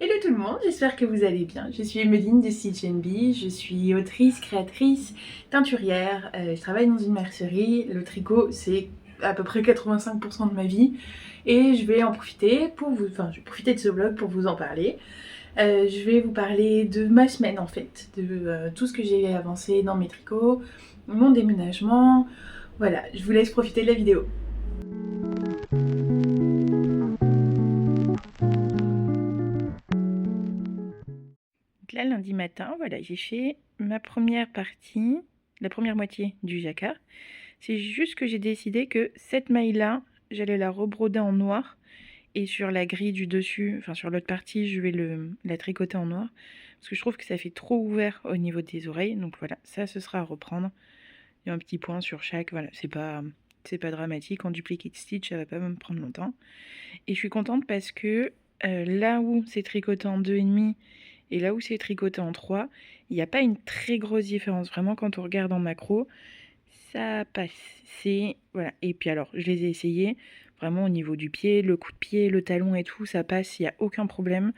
Hello tout le monde, j'espère que vous allez bien. Je suis Emeline de Stitch B, je suis autrice, créatrice, teinturière, je travaille dans une mercerie. Le tricot c'est à peu près 85% de ma vie et je vais en profiter pour vous, enfin je vais profiter de ce vlog pour vous en parler. Je vais vous parler de ma semaine en fait, de tout ce que j'ai avancé dans mes tricots, mon déménagement, voilà, je vous laisse profiter de la vidéo. Donc là, lundi matin, voilà, j'ai fait ma première partie, la première moitié du jacquard. C'est juste que j'ai décidé que cette maille-là, j'allais la rebroder en noir. Et sur la grille du dessus, enfin sur l'autre partie, je vais la tricoter en noir. Parce que je trouve que ça fait trop ouvert au niveau des oreilles. Donc voilà, ça, ce sera à reprendre. Il y a un petit point sur chaque, voilà, c'est pas dramatique. En duplicate stitch, ça va pas me prendre longtemps. Et je suis contente parce que là où c'est tricoté en 2,5 et là où c'est tricoté en 3, il n'y a pas une très grosse différence. Vraiment, quand on regarde en macro, ça passe. C'est voilà. Et puis alors, je les ai essayés. Vraiment au niveau du pied, le coup de pied, le talon et tout, ça passe, il n'y a aucun problème.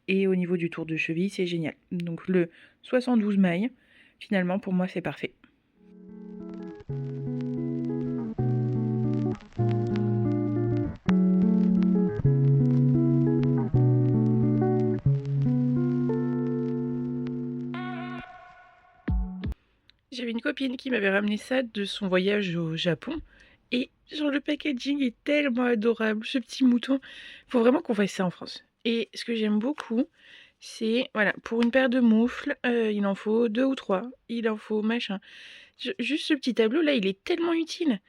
Et au niveau du tour de cheville, c'est génial. Donc le 72 mailles, finalement, pour moi, c'est parfait. J'avais une copine qui m'avait ramené ça de son voyage au Japon. Et genre le packaging est tellement adorable, ce petit mouton. Faut vraiment qu'on fasse ça en France. Et ce que j'aime beaucoup, c'est, voilà, pour une paire de moufles, il en faut 2 ou 3. Il en faut machin. Juste ce petit tableau là, il est tellement utile.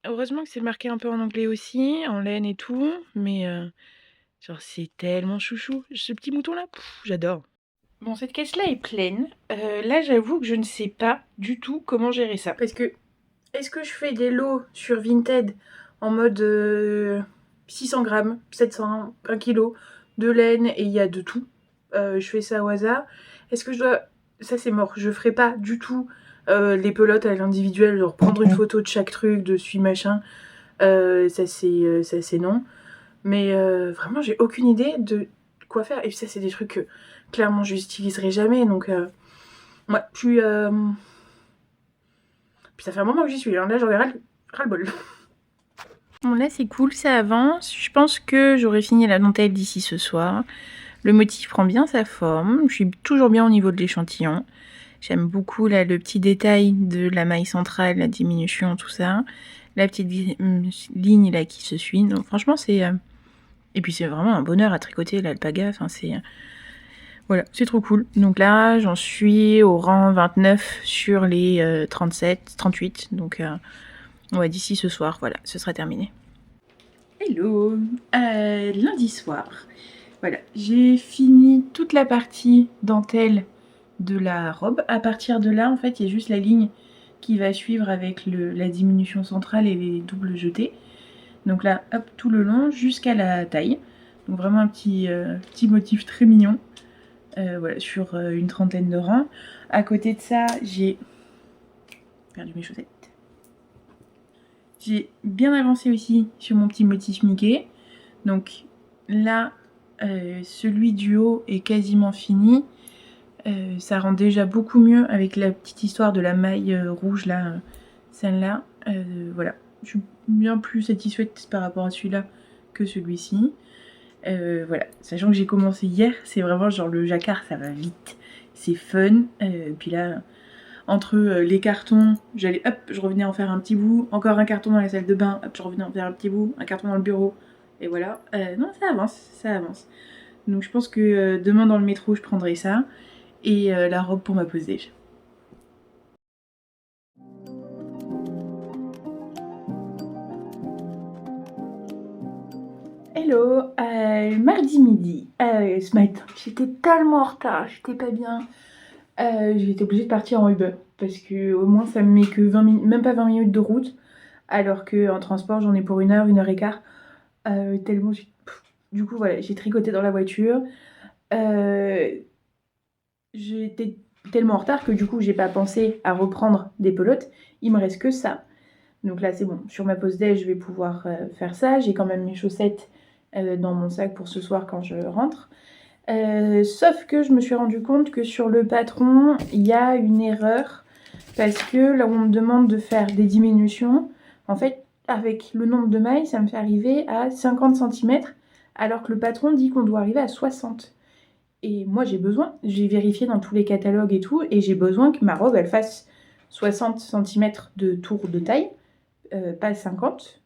Heureusement que c'est marqué un peu en anglais aussi, en laine et tout. Mais genre c'est tellement chouchou. Ce petit mouton là, j'adore. Bon, cette caisse-là est pleine. Là, j'avoue que je ne sais pas du tout comment gérer ça. Parce que, est-ce que je fais des lots sur Vinted en mode 600 grammes, 700, 1 kg de laine et il y a de tout. Je fais ça au hasard. Est-ce que je dois... Ça, c'est mort. Je ferai pas du tout les pelotes à l'individuel, genre prendre une photo de chaque truc, dessus, machin. Ça, c'est non. Mais vraiment, j'ai aucune idée de quoi faire. Et ça, c'est des trucs que clairement je n'utiliserai jamais. Donc, ouais, je suis. Puis ça fait un moment que j'y suis. Hein. Là, j'en ai ras-le-bol. Bon, là, c'est cool, ça avance. Je pense que j'aurai fini la dentelle d'ici ce soir. Le motif prend bien sa forme. Je suis toujours bien au niveau de l'échantillon. J'aime beaucoup là, le petit détail de la maille centrale, la diminution, tout ça. La petite ligne là qui se suit. Donc, franchement, c'est. Et puis c'est vraiment un bonheur à tricoter l'alpaga, enfin c'est... Voilà, c'est trop cool. Donc là, j'en suis au rang 29 sur les 37, 38. Donc ouais, d'ici ce soir, voilà, ce sera terminé. Hello, lundi soir. Voilà, j'ai fini toute la partie dentelle de la robe. À partir de là, en fait, il y a juste la ligne qui va suivre avec la diminution centrale et les doubles jetés. Donc là, hop, tout le long jusqu'à la taille. Donc vraiment un petit motif très mignon. Voilà, sur une trentaine de rangs. À côté de ça, j'ai perdu mes chaussettes. J'ai bien avancé aussi sur mon petit motif Mickey. Donc là, celui du haut est quasiment fini. Ça rend déjà beaucoup mieux avec la petite histoire de la maille rouge là, celle-là. Voilà, je suis bien plus satisfaite par rapport à celui-là que celui-ci. Voilà, sachant que j'ai commencé hier, c'est vraiment genre le jacquard, ça va vite, c'est fun. Puis là, entre les cartons, j'allais hop, je revenais en faire un petit bout, encore un carton dans la salle de bain, hop, je revenais en faire un petit bout, un carton dans le bureau, et voilà. Non, ça avance, ça avance. Donc je pense que demain dans le métro, je prendrai ça, et la robe pour ma pause déj. Hello, mardi midi, ce matin, j'étais tellement en retard, j'étais pas bien. J'ai été obligée de partir en Uber parce que au moins ça me met que 20 minutes, même pas 20 minutes de route, alors qu'en transport j'en ai pour 1 heure et quart. Tellement du coup voilà, j'ai tricoté dans la voiture. J'étais tellement en retard que du coup j'ai pas pensé à reprendre des pelotes. Il me reste que ça. Donc là c'est bon, sur ma pause déj je vais pouvoir faire ça. J'ai quand même mes chaussettes dans mon sac pour ce soir quand je rentre. Sauf que je me suis rendu compte que sur le patron, il y a une erreur. Parce que là où on me demande de faire des diminutions, en fait, avec le nombre de mailles, ça me fait arriver à 50 cm, alors que le patron dit qu'on doit arriver à 60. Et moi, j'ai vérifié dans tous les catalogues et tout, et j'ai besoin que ma robe, elle fasse 60 cm de tour de taille, pas 50.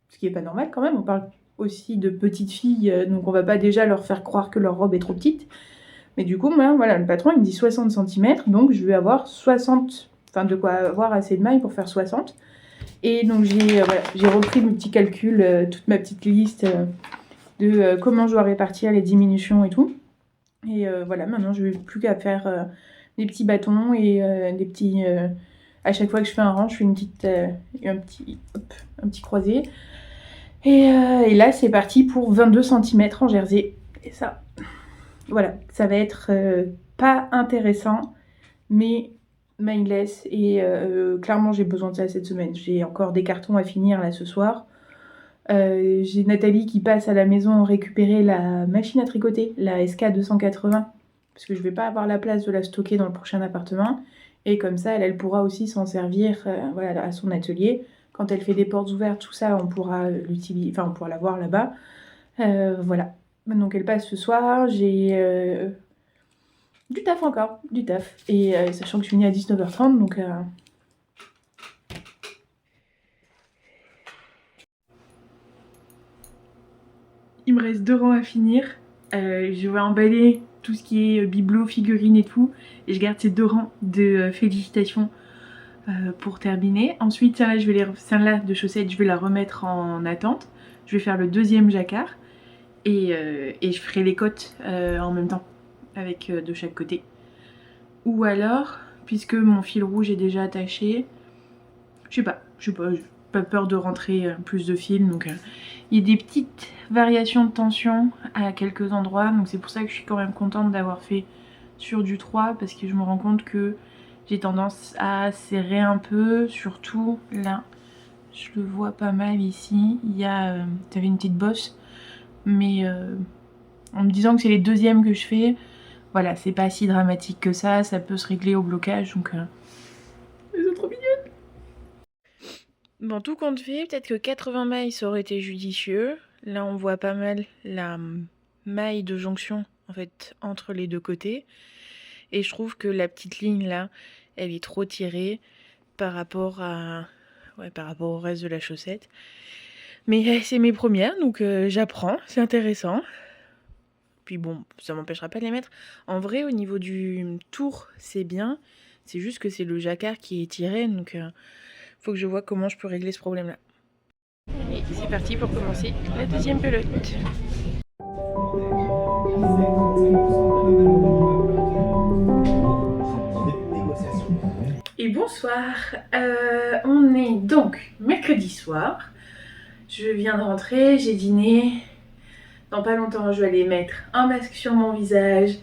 Ce qui est pas normal quand même, on parle aussi de petites filles, donc on va pas déjà leur faire croire que leur robe est trop petite. Mais du coup, moi, voilà, le patron, il me dit 60 cm, donc je vais avoir 60, enfin de quoi avoir assez de mailles pour faire 60. Et donc j'ai repris mes petits calculs, toute ma petite liste de comment je dois répartir les diminutions et tout. Et voilà, maintenant je n'ai plus qu'à faire des petits bâtons et des petits... à chaque fois que je fais un rang, je fais un petit croisé. Et là, c'est parti pour 22 cm en jersey. Et ça, voilà, ça va être pas intéressant, mais mindless. Et clairement, j'ai besoin de ça cette semaine. J'ai encore des cartons à finir là ce soir. J'ai Nathalie qui passe à la maison récupérer la machine à tricoter, la SK280, parce que je vais pas avoir la place de la stocker dans le prochain appartement. Et comme ça, elle pourra aussi s'en servir voilà, à son atelier. Quand elle fait des portes ouvertes, tout ça, on pourra l'utiliser, enfin on pourra la voir là-bas. Voilà. Donc elle passe ce soir, j'ai du taf encore, du taf. Et sachant que je finis à 19h30, donc... Il me reste 2 rangs à finir. Je vais emballer tout ce qui est bibelots, figurines et tout. Et je garde ces 2 rangs de félicitations pour terminer. Ensuite, celle-là de chaussettes, je vais la remettre en attente. Je vais faire le 2e jacquard. Et je ferai les côtes en même temps, avec de chaque côté. Ou alors, puisque mon fil rouge est déjà attaché, je sais pas, j'ai pas peur de rentrer plus de fil, donc il y a des petites variations de tension à quelques endroits, donc c'est pour ça que je suis quand même contente d'avoir fait sur du 3, parce que je me rends compte que j'ai tendance à serrer un peu, surtout là, je le vois pas mal ici, il y a, t'avais une petite bosse, mais en me disant que c'est les 2e que je fais, voilà, c'est pas si dramatique que ça peut se régler au blocage, donc ils sont trop mignonnes. Bon, tout compte fait, peut-être que 80 mailles ça aurait été judicieux. Là, on voit pas mal la maille de jonction, en fait, entre les deux côtés. Et je trouve que la petite ligne là, elle est trop tirée par rapport au reste de la chaussette. Mais c'est mes premières, donc j'apprends, c'est intéressant. Puis bon, ça m'empêchera pas de les mettre. En vrai, au niveau du tour, c'est bien. C'est juste que c'est le jacquard qui est tiré, donc faut que je vois comment je peux régler ce problème-là. Et c'est parti pour commencer la 2e pelote. Et bonsoir, on est donc mercredi soir. Je viens de rentrer, j'ai dîné. Dans pas longtemps, je vais aller mettre un masque sur mon visage,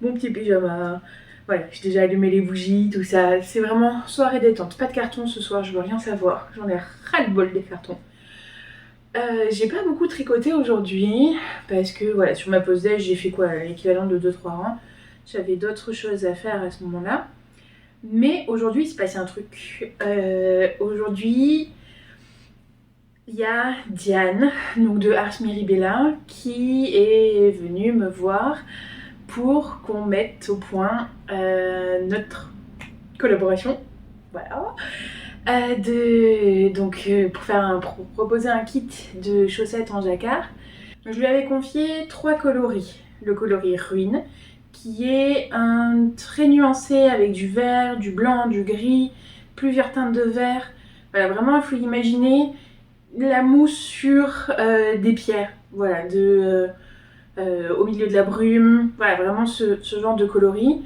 mon petit pyjama. Voilà, j'ai déjà allumé les bougies, tout ça. C'est vraiment soirée détente. Pas de carton ce soir, je veux rien savoir. J'en ai ras-le-bol des cartons. J'ai pas beaucoup tricoté aujourd'hui parce que voilà, sur ma pause déj, j'ai fait quoi, l'équivalent de 2-3 rangs. J'avais d'autres choses à faire à ce moment-là. Mais aujourd'hui, il s'est passé un truc. Aujourd'hui, il y a Diane, donc de Ars Miribella, qui est venue me voir pour qu'on mette au point notre collaboration. Voilà. Pour proposer un kit de chaussettes en jacquard. Je lui avais confié 3 coloris. Le coloris ruine, qui est un très nuancé avec du vert, du blanc, du gris, plusieurs teintes de vert. Voilà, vraiment il faut imaginer la mousse sur des pierres, voilà, au milieu de la brume, voilà, vraiment ce genre de coloris.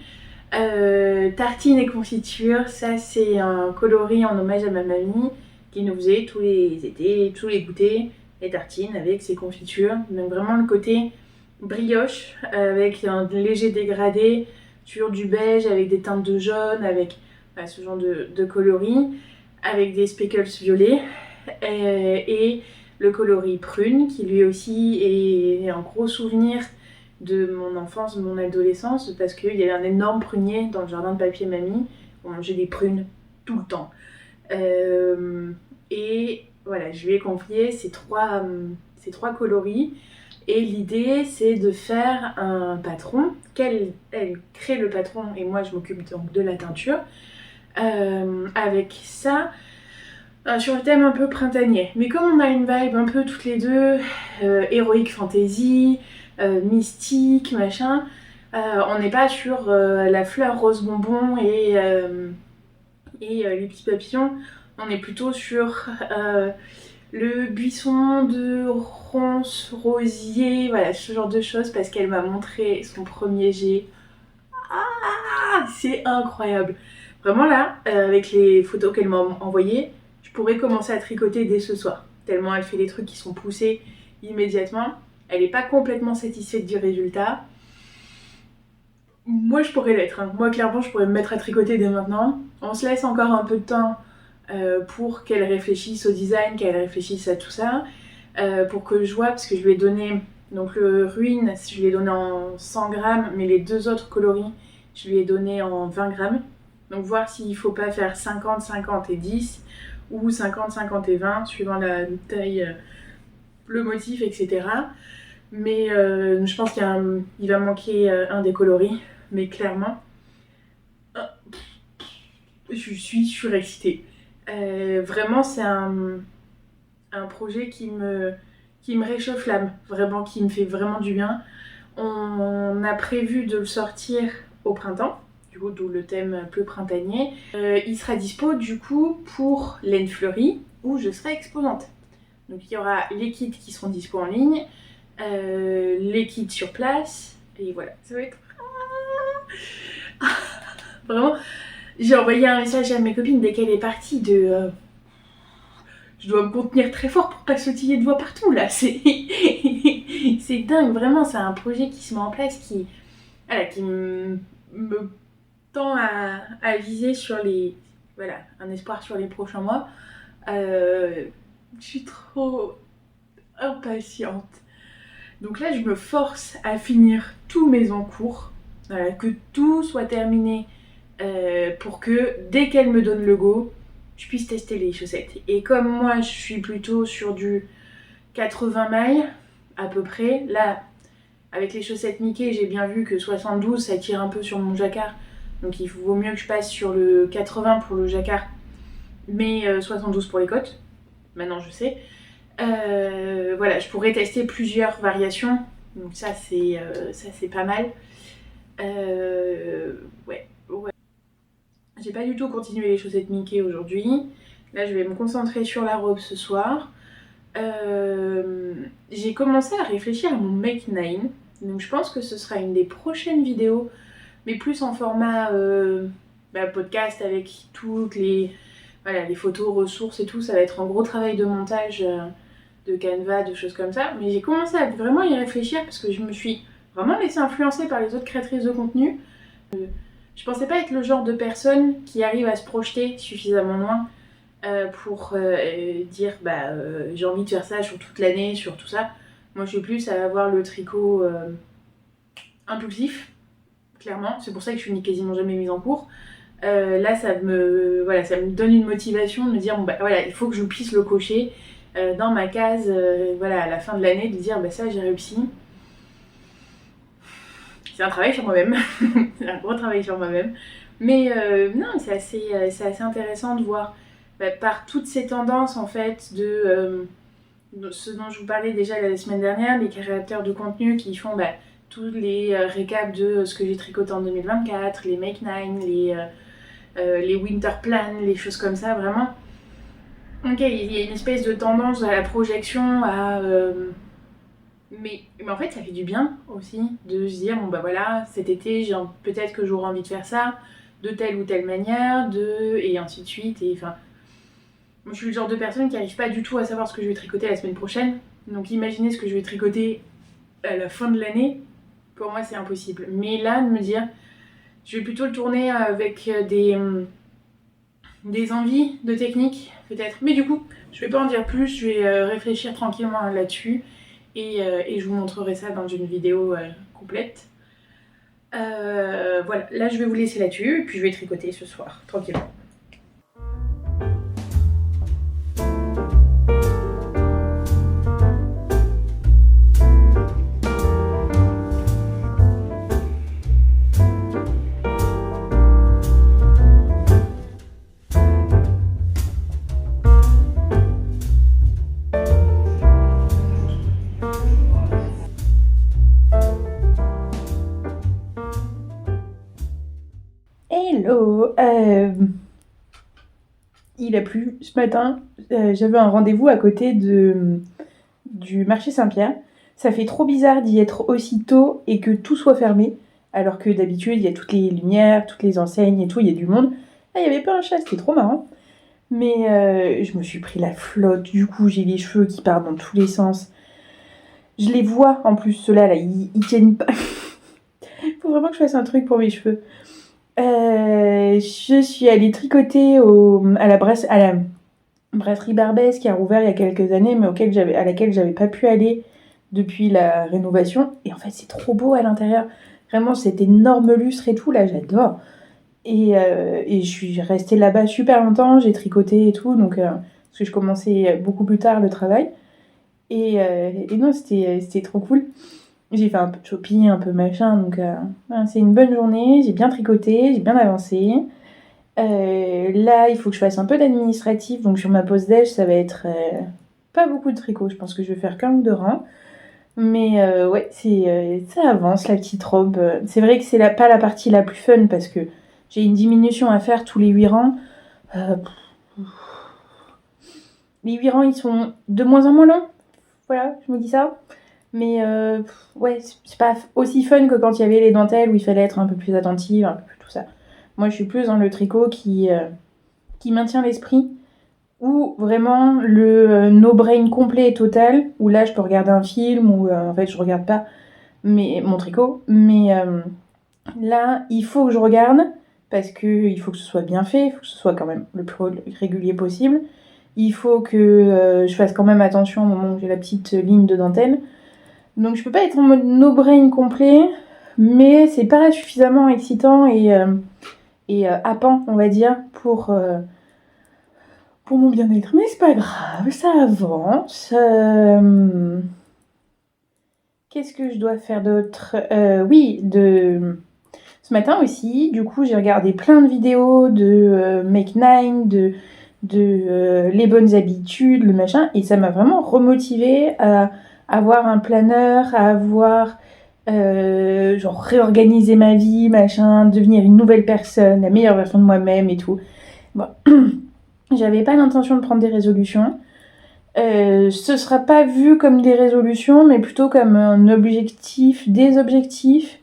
Tartine et confiture, ça c'est un coloris en hommage à ma mamie qui nous faisait tous les étés, tous les goûters, les tartines avec ses confitures. Donc vraiment le côté brioche avec un léger dégradé sur du beige avec des teintes de jaune, avec ce genre de coloris, avec des speckles violets. Et le coloris prune qui lui aussi est un gros souvenir de mon enfance, de mon adolescence, parce qu'il y avait un énorme prunier dans le jardin de papier mamie. On mangeait des prunes tout le temps. Et voilà, je lui ai confié ces trois coloris. Et l'idée, c'est de faire un patron, qu'elle crée le patron et moi je m'occupe donc de la teinture. Avec ça, sur le thème un peu printanier. Mais comme on a une vibe un peu toutes les deux, héroïque fantasy, mystique, machin, on n'est pas sur la fleur rose bonbon et les petits papillons, on est plutôt sur le buisson de ronces, rosier, voilà, ce genre de choses, parce qu'elle m'a montré son premier jet. Ah, c'est incroyable. Vraiment là, avec les photos qu'elle m'a envoyées, je pourrais commencer à tricoter dès ce soir. Tellement elle fait des trucs qui sont poussés immédiatement. Elle n'est pas complètement satisfaite du résultat. Moi je pourrais l'être, hein. Moi clairement je pourrais me mettre à tricoter dès maintenant. On se laisse encore un peu de temps pour qu'elle réfléchisse au design, qu'elle réfléchisse à tout ça, pour que je vois, parce que je lui ai donné, donc le ruine, je lui ai donné en 100 grammes, mais les deux autres coloris, je lui ai donné en 20 grammes. Donc voir s'il ne faut pas faire 50, 50 et 10, ou 50, 50 et 20, suivant la taille, le motif, etc. Mais je pense qu'il va manquer un des coloris, mais clairement, je suis surexcitée. Vraiment, c'est un projet qui me réchauffe l'âme, vraiment, qui me fait vraiment du bien. On a prévu de le sortir au printemps, du coup, d'où le thème plus printanier. Il sera dispo, du coup, pour Laine Fleurie, où je serai exposante. Donc, il y aura les kits qui seront dispo en ligne, les kits sur place, et voilà, ça va être... Vraiment, j'ai envoyé un message à mes copines dès qu'elle est partie de... Je dois me contenir très fort pour pas sautiller de voix partout là, c'est dingue, vraiment, c'est un projet qui se met en place, qui me tend à viser sur les... Voilà, un espoir sur les prochains mois. Je suis trop impatiente. Donc là, je me force à finir tous mes encours, voilà, que tout soit terminé pour que dès qu'elle me donne le go, je puisse tester les chaussettes. Et comme moi, je suis plutôt sur du 80 mailles à peu près, là, avec les chaussettes Mickey, j'ai bien vu que 72, ça tire un peu sur mon jacquard. Donc il vaut mieux que je passe sur le 80 pour le jacquard, mais 72 pour les côtes. Maintenant, je sais. Voilà, je pourrais tester plusieurs variations. Donc ça, c'est pas mal. Ouais. J'ai pas du tout continué les chaussettes Mickey aujourd'hui. Là, je vais me concentrer sur la robe ce soir. J'ai commencé à réfléchir à mon Make 9. Donc je pense que ce sera une des prochaines vidéos, mais plus en format podcast avec toutes les photos, ressources et tout. Ça va être un gros travail de montage de Canva, de choses comme ça. Mais j'ai commencé à vraiment y réfléchir parce que je me suis vraiment laissée influencer par les autres créatrices de contenu. Je pensais pas être le genre de personne qui arrive à se projeter suffisamment loin pour dire j'ai envie de faire ça sur toute l'année, sur tout ça. Moi je suis plus à avoir le tricot impulsif, clairement. C'est pour ça que je finis quasiment jamais mise en cours. Là ça me donne une motivation de me dire il faut que je puisse le cocher dans ma case à la fin de l'année, de dire ça j'ai réussi. C'est un travail sur moi-même, c'est un gros travail sur moi-même. Mais non, c'est assez intéressant de voir par toutes ces tendances en fait de ce dont je vous parlais déjà la semaine dernière, les créateurs de contenu qui font tous les récaps de ce que j'ai tricoté en 2024, les Make 9, les Winter Plan, les choses comme ça, vraiment. Ok, il y a une espèce de tendance à la projection, mais en fait ça fait du bien aussi de se dire cet été peut-être que j'aurai envie de faire ça de telle ou telle manière, et ainsi de suite. Et enfin, moi je suis le genre de personne qui n'arrive pas du tout à savoir ce que je vais tricoter la semaine prochaine. Donc imaginez ce que je vais tricoter à la fin de l'année, pour moi c'est impossible. Mais là de me dire, je vais plutôt le tourner avec des envies de technique peut-être. Mais du coup, je vais pas en dire plus, je vais réfléchir tranquillement là-dessus. Et je vous montrerai ça dans une vidéo complète. Voilà, là je vais vous laisser là-dessus, et puis je vais tricoter ce soir, tranquillement. Hello, il a plu ce matin, j'avais un rendez-vous à côté du marché Saint-Pierre. Ça fait trop bizarre d'y être aussitôt et que tout soit fermé, alors que d'habitude il y a toutes les lumières, toutes les enseignes et tout, il y a du monde. Là il n'y avait pas un chat, c'était trop marrant. Mais je me suis pris la flotte, du coup j'ai les cheveux qui partent dans tous les sens. Je les vois en plus, ceux-là là, ils tiennent pas. Faut vraiment que je fasse un truc pour mes cheveux. Je suis allée tricoter à la brasserie Barbès qui a rouvert il y a quelques années, mais à laquelle j'avais pas pu aller depuis la rénovation. Et en fait, c'est trop beau à l'intérieur. Vraiment, cet énorme lustre et tout, là, j'adore. Et je suis restée là-bas super longtemps, j'ai tricoté et tout, donc, parce que je commençais beaucoup plus tard le travail. Et non, c'était trop cool. J'ai fait un peu de shopping, un peu machin, donc voilà, c'est une bonne journée, j'ai bien tricoté, j'ai bien avancé. Là, il faut que je fasse un peu d'administratif, donc sur ma pause déj, ça va être pas beaucoup de tricot, je pense que je vais faire qu'un ou deux rangs. Mais ouais, ça avance la petite robe. C'est vrai que c'est pas la partie la plus fun parce que j'ai une diminution à faire tous les 8 rangs. Les 8 rangs, ils sont de moins en moins longs. Voilà, je me dis ça. Mais ouais, c'est pas aussi fun que quand il y avait les dentelles où il fallait être un peu plus attentive, un peu plus tout ça. Moi, je suis plus dans le tricot qui maintient l'esprit, ou vraiment le no-brain complet et total, où là, je peux regarder un film, ou en fait, je regarde pas mon tricot. Mais là, il faut que je regarde, parce qu'il faut que ce soit bien fait, il faut que ce soit quand même le plus régulier possible. Il faut que je fasse quand même attention au moment où j'ai la petite ligne de dentelle. Donc je peux pas être en mode no-brain complet, mais c'est pas suffisamment excitant et happant, on va dire, pour mon bien-être. Mais c'est pas grave, ça avance. Qu'est-ce que je dois faire d'autre ? Oui, ce matin aussi, du coup, j'ai regardé plein de vidéos de Make9, de les bonnes habitudes, le machin, et ça m'a vraiment remotivée à avoir un planeur, à avoir genre réorganiser ma vie, machin, devenir une nouvelle personne, la meilleure version de moi-même et tout. Bon, j'avais pas l'intention de prendre des résolutions. Ce sera pas vu comme des résolutions, mais plutôt comme un objectif, des objectifs,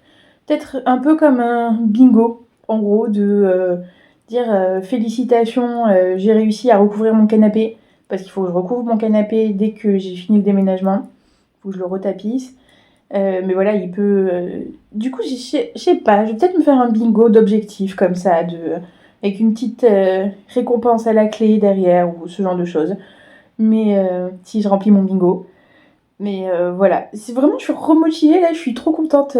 peut-être un peu comme un bingo, en gros, de dire félicitations, j'ai réussi à recouvrir mon canapé, parce qu'il faut que je recouvre mon canapé dès que j'ai fini le déménagement, il faut que je le retapisse. Mais voilà, il peut... Du coup, je sais pas, je vais peut-être me faire un bingo d'objectifs comme ça, avec une petite récompense à la clé derrière, ou ce genre de choses. Mais si je remplis mon bingo. Mais voilà, c'est vraiment, je suis remotivée là, je suis trop contente.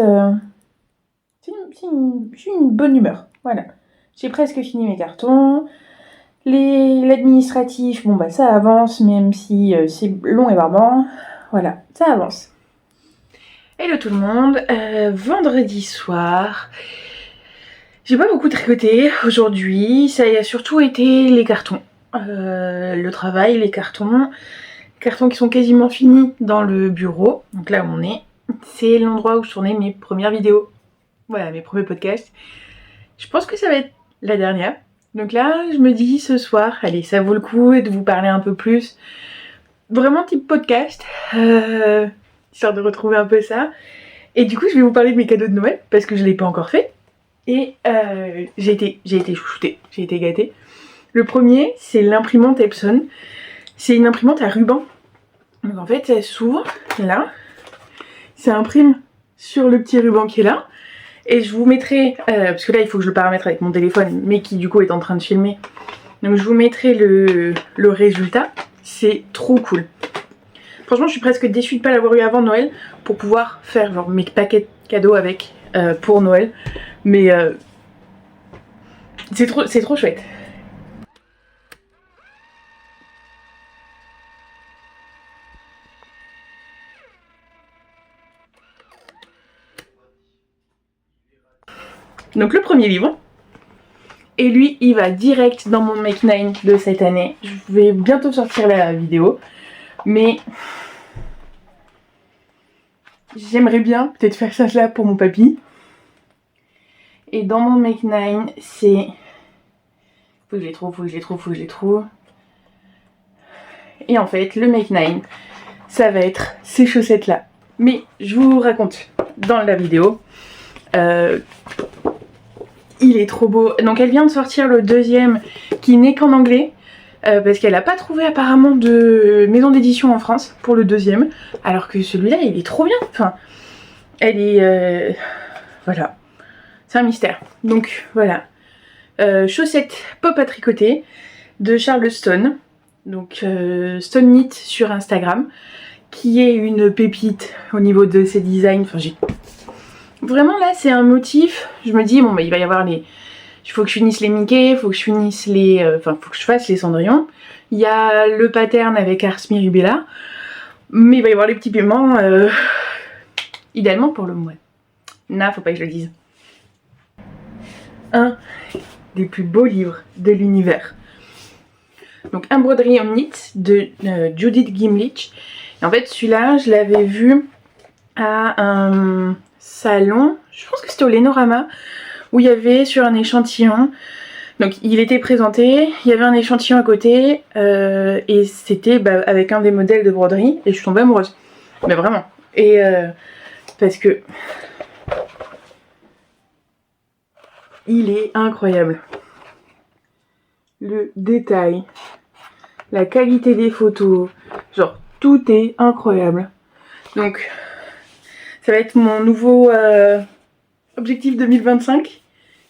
J'ai une bonne humeur, voilà. J'ai presque fini mes cartons. L'administratif, bon bah ça avance, même si c'est long et barbant. Voilà, ça avance. Hello tout le monde, vendredi soir. J'ai pas beaucoup tricoté aujourd'hui, ça a surtout été les cartons. Le travail, les cartons qui sont quasiment finis dans le bureau. Donc là où on est, c'est l'endroit où je tournais mes premières vidéos. Voilà, mes premiers podcasts. Je pense que ça va être la dernière. Donc là, je me dis ce soir, allez, ça vaut le coup de vous parler un peu plus. Vraiment type podcast, histoire de retrouver un peu ça. Et du coup, je vais vous parler de mes cadeaux de Noël, parce que je ne l'ai pas encore fait. Et j'ai été chouchoutée, j'ai été gâtée. Le premier, c'est l'imprimante Epson. C'est une imprimante à ruban. Donc en fait, elle s'ouvre là. Ça imprime sur le petit ruban qui est là. Et je vous mettrai, parce que là il faut que je le paramètre avec mon téléphone, mais qui du coup est en train de filmer. Donc je vous mettrai le résultat. C'est trop cool. Franchement, je suis presque déçue de ne pas l'avoir eu avant Noël pour pouvoir faire genre mes paquets cadeau avec pour Noël. Mais c'est trop chouette. Donc le premier livre. Et lui, il va direct dans mon Make 9 de cette année. Je vais bientôt sortir la vidéo. Mais j'aimerais bien peut-être faire ça là pour mon papy. Et dans mon Make 9, c'est... Faut que je les trouve. Et en fait, le Make 9, ça va être ces chaussettes-là. Mais je vous raconte dans la vidéo. Il est trop beau. Donc elle vient de sortir le deuxième qui n'est qu'en anglais. Parce qu'elle n'a pas trouvé apparemment de maison d'édition en France pour le deuxième. Alors que celui-là, il est trop bien. Enfin, elle est... voilà. C'est un mystère. Donc voilà. Chaussettes pop à tricoter de Charleston. Donc Stone Knit sur Instagram. Qui est une pépite au niveau de ses designs. Enfin, vraiment là, c'est un motif. Je me dis, bon, bah, il va y avoir les... Il faut que je finisse les Mickey, il faut que je finisse les... Enfin, faut que je fasse les Cendrillon. Il y a le pattern avec Ars Mirabella. Mais il va y avoir les petits paiements. Idéalement pour le mois. Non, faut pas que je le dise. Un des plus beaux livres de l'univers. Donc, un broderie en knit de Judith Gimlich. Et en fait, celui-là, je l'avais vu à un salon. Je pense que c'était au Lénorama. Où il y avait sur un échantillon, donc il était présenté, il y avait un échantillon à côté, et c'était avec un des modèles de broderie, et je suis tombée amoureuse. Mais vraiment. Et parce que il est incroyable. Le détail, la qualité des photos, genre tout est incroyable. Donc ça va être mon nouveau objectif 2025.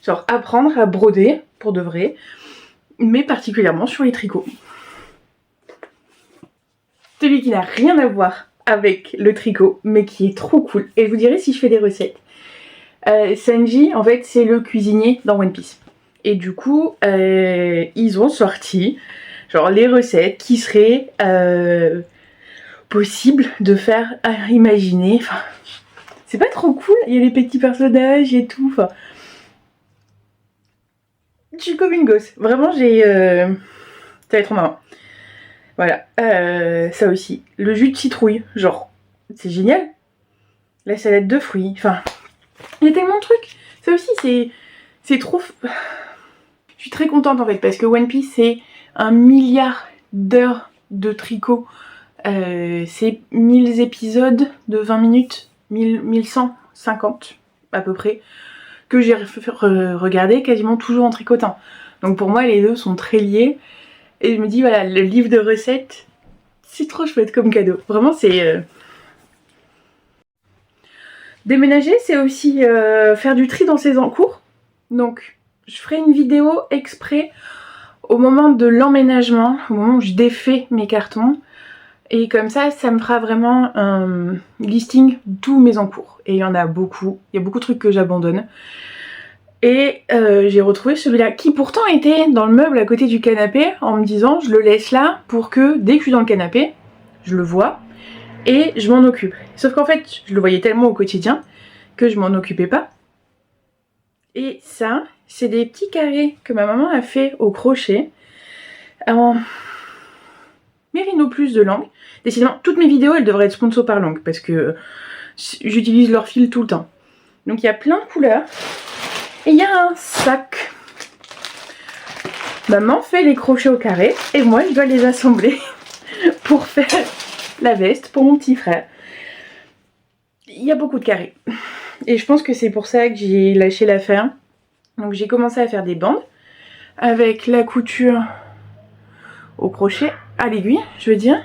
Genre apprendre à broder, pour de vrai, mais particulièrement sur les tricots. Celui qui n'a rien à voir avec le tricot, mais qui est trop cool. Et je vous dirai si je fais des recettes. Sanji, en fait, c'est le cuisinier dans One Piece. Et du coup, ils ont sorti genre les recettes qui seraient possibles de faire imaginer. Enfin, c'est pas trop cool. Il y a les petits personnages et tout. Enfin, je suis comme une gosse. Vraiment, j'ai... Ça va être trop marrant. Voilà. Ça aussi. Le jus de citrouille. Genre, c'est génial. La salade de fruits. Enfin, il y a tellement de trucs. Ça aussi, c'est trop... Je suis très contente en fait. Parce que One Piece, c'est 1 milliard d'heures de tricot. C'est 1000 épisodes de 20 minutes. 1150 à peu près. Que j'ai regardé quasiment toujours en tricotant. Donc pour moi les deux sont très liés. Et je me dis voilà, le livre de recettes, c'est trop chouette comme cadeau. Vraiment c'est... Déménager, c'est aussi faire du tri dans ses encours. Donc je ferai une vidéo exprès au moment de l'emménagement, au moment où je défais mes cartons. Et comme ça me fera vraiment un listing de tous mes encours. Et il y en a beaucoup. Il y a beaucoup de trucs que j'abandonne. Et j'ai retrouvé celui-là qui pourtant était dans le meuble à côté du canapé en me disant je le laisse là pour que dès que je suis dans le canapé, je le vois et je m'en occupe. Sauf qu'en fait, je le voyais tellement au quotidien que je m'en occupais pas. Et ça, c'est des petits carrés que ma maman a fait au crochet en Mérino Plus de Langue. Décidément, toutes mes vidéos, elles devraient être sponsor par Langue parce que j'utilise leur fil tout le temps. Donc il y a plein de couleurs. Et il y a un sac. Maman fait les crochets au carré et moi je dois les assembler pour faire la veste pour mon petit frère. Il y a beaucoup de carrés. Et je pense que c'est pour ça que j'ai lâché l'affaire. Donc j'ai commencé à faire des bandes avec la couture au crochet, à l'aiguille, je veux dire.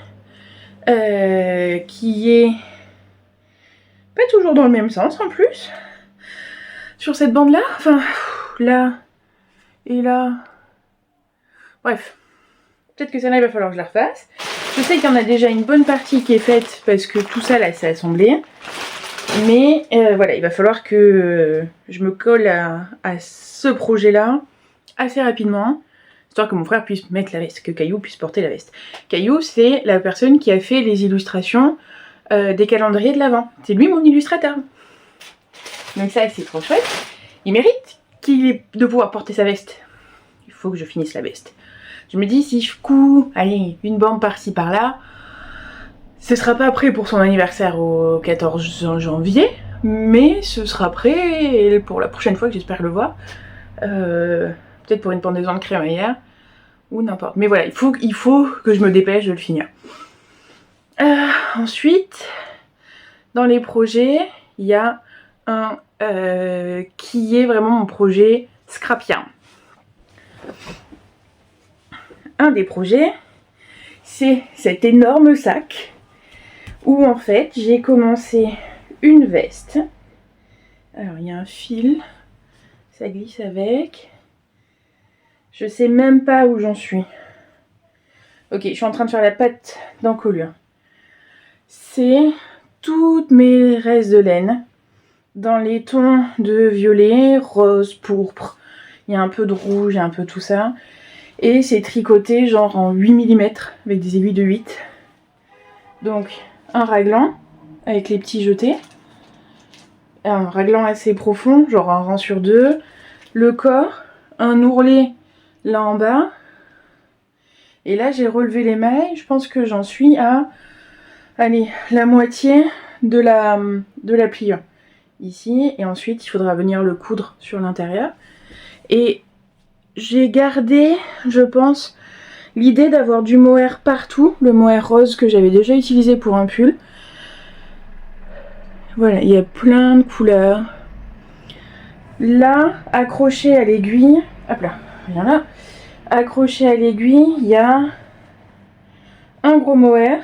Qui est pas toujours dans le même sens en plus. Sur cette bande là, enfin là et là. Bref, peut-être que celle-là il va falloir que je la refasse. Je sais qu'il y en a déjà une bonne partie qui est faite parce que tout ça là c'est assemblé. Mais voilà, il va falloir que je me colle à ce projet-là assez rapidement, histoire que mon frère puisse mettre la veste, que Caillou puisse porter la veste. Caillou, c'est la personne qui a fait les illustrations des calendriers de l'Avent. C'est lui mon illustrateur. Donc ça, c'est trop chouette. Il mérite de pouvoir porter sa veste. Il faut que je finisse la veste. Je me dis, si je couds, allez, une bande par-ci par-là, ce sera pas prêt pour son anniversaire au 14 janvier, mais ce sera prêt pour la prochaine fois que j'espère le voir. Peut-être pour une pendaison de crémaillère, ou n'importe. Mais voilà, il faut que je me dépêche de le finir. Ensuite, dans les projets, il y a un qui est vraiment mon projet Scrap Yarn. Un des projets, c'est cet énorme sac où en fait j'ai commencé une veste. Alors il y a un fil, ça glisse avec. Je sais même pas où j'en suis. Ok, je suis en train de faire la pâte d'encolure. C'est toutes mes restes de laine dans les tons de violet, rose, pourpre. Il y a un peu de rouge, il y a un peu tout ça. Et c'est tricoté genre en 8 mm avec des aiguilles de 8. Donc un raglan avec les petits jetés. Un raglan assez profond, genre un rang sur 2. Le corps, un ourlet là en bas. Et là j'ai relevé les mailles, je pense que j'en suis à, allez, la moitié de la pliure. Ici, et ensuite il faudra venir le coudre sur l'intérieur. Et j'ai gardé, je pense, l'idée d'avoir du mohair partout, le mohair rose que j'avais déjà utilisé pour un pull. Voilà, il y a plein de couleurs. Là, accroché à l'aiguille, hop là, rien là, accroché à l'aiguille, il y a un gros mohair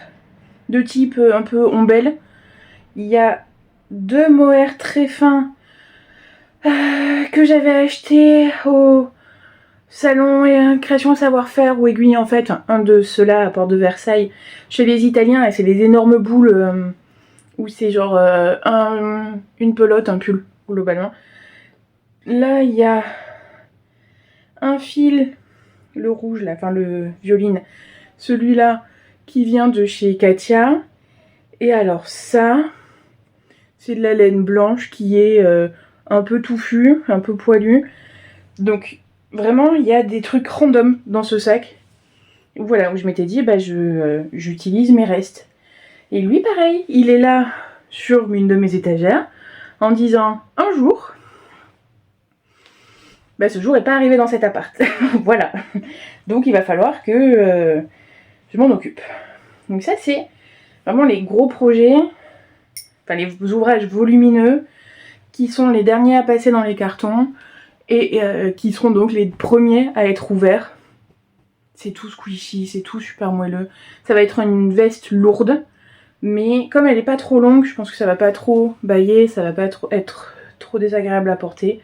de type un peu ombelle. Il y a 2 mohairs très fins que j'avais acheté au salon et création savoir-faire ou aiguille en fait, un de ceux-là à Porte de Versailles chez les Italiens, et c'est des énormes boules où c'est genre une pelote, un pull globalement. Là il y a un fil, le rouge là, enfin le violine, celui-là qui vient de chez Katia. Et alors ça, c'est de la laine blanche qui est un peu touffue, un peu poilue. Donc vraiment, il y a des trucs random dans ce sac. Voilà, où je m'étais dit, bah j'utilise mes restes. Et lui, pareil, il est là sur une de mes étagères en disant, un jour, bah ce jour n'est pas arrivé dans cet appart. Voilà. Donc il va falloir que je m'en occupe. Donc ça, c'est vraiment les gros projets, enfin les ouvrages volumineux qui sont les derniers à passer dans les cartons. Et qui seront donc les premiers à être ouverts. C'est tout squishy, c'est tout super moelleux. Ça va être une veste lourde, mais comme elle n'est pas trop longue, je pense que ça va pas trop bailler, ça va pas être trop désagréable à porter.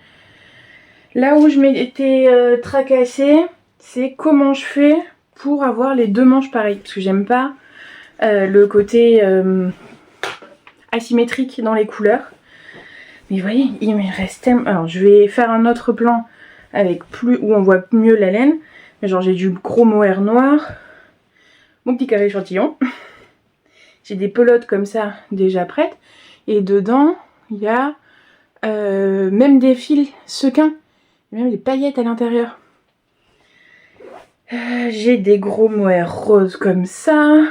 Là où je m'étais tracassée, c'est comment je fais pour avoir les 2 manches pareilles. Parce que j'aime pas le côté asymétrique dans les couleurs. Mais vous voyez, il me reste tellement... Alors, je vais faire un autre plan avec où on voit mieux la laine. Mais genre, j'ai du gros mohair noir. Mon petit carré échantillon. J'ai des pelotes comme ça, déjà prêtes. Et dedans, il y a même des fils sequins. Même des paillettes à l'intérieur. J'ai des gros mohair roses comme ça.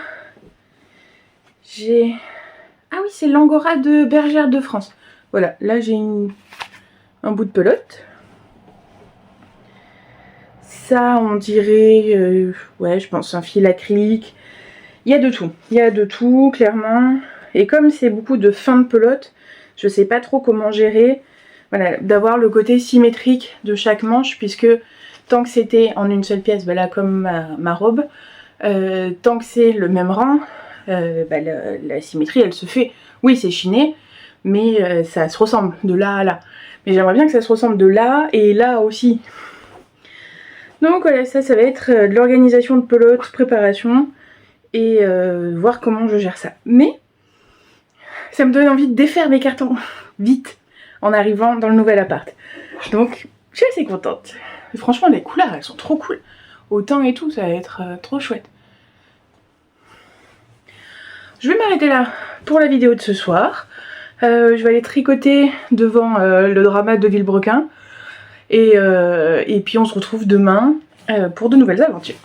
J'ai... Ah oui, c'est l'Angora de Bergère de France. Voilà, là j'ai un bout de pelote. Ça, on dirait, ouais, je pense un fil acrylique. Il y a de tout, clairement. Et comme c'est beaucoup de fin de pelote, je sais pas trop comment gérer. Voilà, d'avoir le côté symétrique de chaque manche, puisque tant que c'était en une seule pièce, voilà, comme ma robe, tant que c'est le même rang, la symétrie, elle se fait. Oui, c'est chiné, mais ça se ressemble de là à là. Mais j'aimerais bien que ça se ressemble de là et là aussi. Donc voilà, ça va être de l'organisation de pelote, préparation, et voir comment je gère ça. Mais ça me donne envie de défaire mes cartons vite en arrivant dans le nouvel appart. Donc je suis assez contente. Et franchement les couleurs elles sont trop cool. Au teint et tout, ça va être trop chouette. Je vais m'arrêter là pour la vidéo de ce soir. Je vais aller tricoter devant le drama de Villebrequin. Et puis on se retrouve demain pour de nouvelles aventures.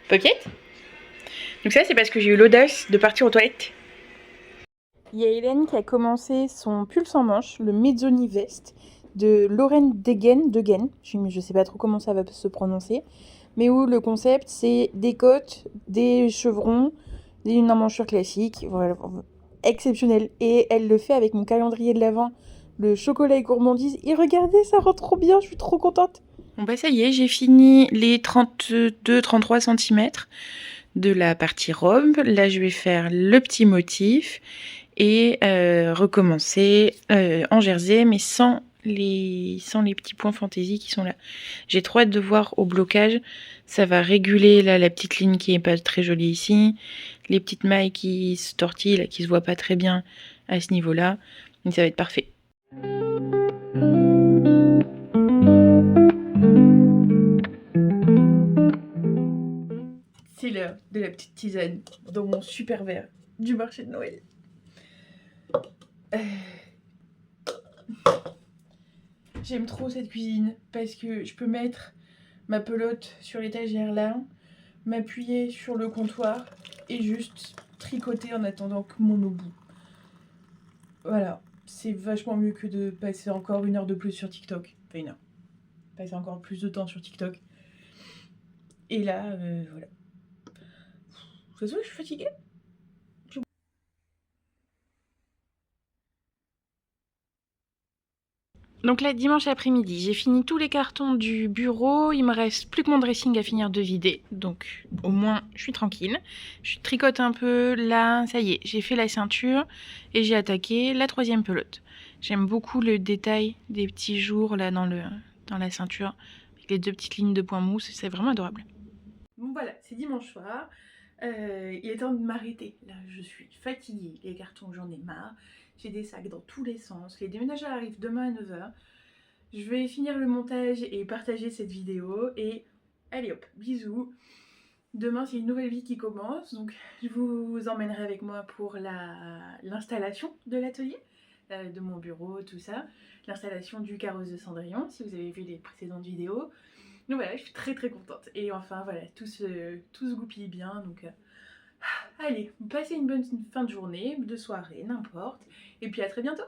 Pocket. Donc ça c'est parce que j'ai eu l'audace de partir aux toilettes. Il y a Hélène qui a commencé son pull sans manches, le Mezzoni Vest de Lorraine Degen, je sais pas trop comment ça va se prononcer, mais où le concept c'est des côtes, des chevrons, une emmanchure classique, voilà, exceptionnel. Et elle le fait avec mon calendrier de l'Avent, le chocolat et gourmandise, et regardez ça rend trop bien, je suis trop contente. Bon bah ça y est, j'ai fini les 32-33 cm de la partie robe, là je vais faire le petit motif et recommencer en jersey mais sans les petits points fantaisie qui sont là. J'ai trop hâte de voir au blocage, ça va réguler là la petite ligne qui est pas très jolie ici, les petites mailles qui se tortillent là, qui se voient pas très bien à ce niveau là, donc ça va être parfait. C'est l'heure de la petite tisane dans mon super verre du marché de Noël. J'aime trop cette cuisine parce que je peux mettre ma pelote sur l'étagère là, m'appuyer sur le comptoir et juste tricoter en attendant que mon eau bout. Voilà, c'est vachement mieux que de passer encore 1 heure de plus sur TikTok. Enfin 1 heure. Passer encore plus de temps sur TikTok. Et là, voilà. Ça se voit que je suis fatiguée. Donc là, dimanche après-midi, j'ai fini tous les cartons du bureau. Il me reste plus que mon dressing à finir de vider. Donc au moins, je suis tranquille. Je tricote un peu. Là, ça y est, j'ai fait la ceinture et j'ai attaqué la 3e pelote. J'aime beaucoup le détail des petits jours là dans la ceinture. Avec les 2 petites lignes de points mousse, c'est vraiment adorable. Bon voilà, c'est dimanche soir. Il est temps de m'arrêter. Là, je suis fatiguée. Les cartons, j'en ai marre. J'ai des sacs dans tous les sens. Les déménageurs arrivent demain à 9 h. Je vais finir le montage et partager cette vidéo. Et allez hop, bisous. Demain, c'est une nouvelle vie qui commence. Donc, je vous emmènerai avec moi pour l'installation de l'atelier, de mon bureau, tout ça. L'installation du carrosse de Cendrillon, si vous avez vu les précédentes vidéos. Donc voilà, je suis très très contente. Et enfin, voilà, tout se goupille bien. Donc, allez, passez une bonne fin de journée, de soirée, n'importe. Et puis à très bientôt.